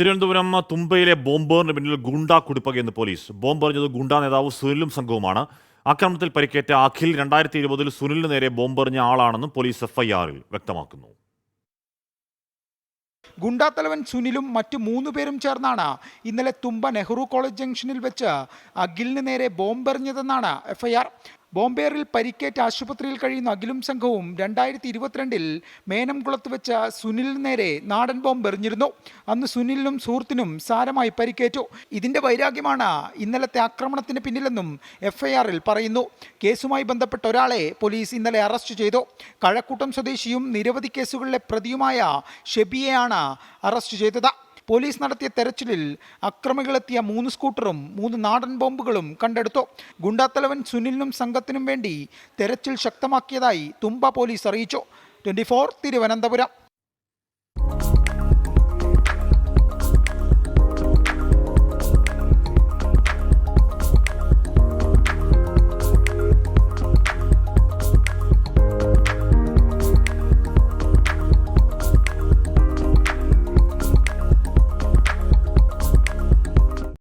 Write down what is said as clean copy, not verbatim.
തിരുവനന്തപുരം തുമ്പയിലെ ബോംബേറിന് പിന്നിൽ ഗുണ്ടാ കുടിപ്പകയെന്ന് പോലീസ്. ബോംബെറിഞ്ഞത് ഗുണ്ടാ നേതാവ് സുനിലും സംഘവുമാണ്. ആക്രമണത്തിൽ പരിക്കേറ്റ അഖിൽ 2020 സുനിലിന് നേരെ ബോംബെറിഞ്ഞ ആളാണെന്നും പോലീസ് എഫ്ഐആറിൽ വ്യക്തമാക്കുന്നു. ഗുണ്ടാത്തലവൻ സുനിലും മറ്റു 3 പേരും ചേർന്നാണ് ഇന്നലെ തുമ്പ നെഹ്റു കോളേജ് ജംഗ്ഷനിൽ വെച്ച് അഖിലിന് നേരെ ബോംബെറിഞ്ഞതെന്നാണ് എഫ്ഐആർ. ബോംബേറിൽ പരിക്കേറ്റ ആശുപത്രിയിൽ കഴിയുന്ന അഖിലും സംഘവും 2022 മേനംകുളത്ത് വെച്ച് സുനിലിന് നേരെ നാടൻ ബോംബെറിഞ്ഞിരുന്നു. അന്ന് സുനിലിനും സുഹൃത്തിനും സാരമായി പരിക്കേറ്റു. ഇതിന്റെ വൈരാഗ്യമാണ് ഇന്നലത്തെ ആക്രമണത്തിന് പിന്നിലെന്നും എഫ്ഐആറിൽ പറയുന്നു. കേസുമായി ബന്ധപ്പെട്ട ഒരാളെ പോലീസ് ഇന്നലെ അറസ്റ്റ് ചെയ്തു. കഴക്കൂട്ടം സ്വദേശിയും നിരവധി കേസുകളിലെ പ്രതിയുമായ ഷെബിയെയാണ് അറസ്റ്റ് ചെയ്തത്. പോലീസ് നടത്തിയ തെരച്ചിലിൽ അക്രമികളെത്തിയ 3 സ്കൂട്ടറും 3 നാടൻ ബോംബുകളും കണ്ടെടുത്തു. ഗുണ്ടാത്തലവൻ സുനിലിനും സംഘത്തിനും വേണ്ടി തെരച്ചിൽ ശക്തമാക്കിയതായി തുമ്പ പോലീസ് അറിയിച്ചു. 24 തിരുവനന്തപുരം.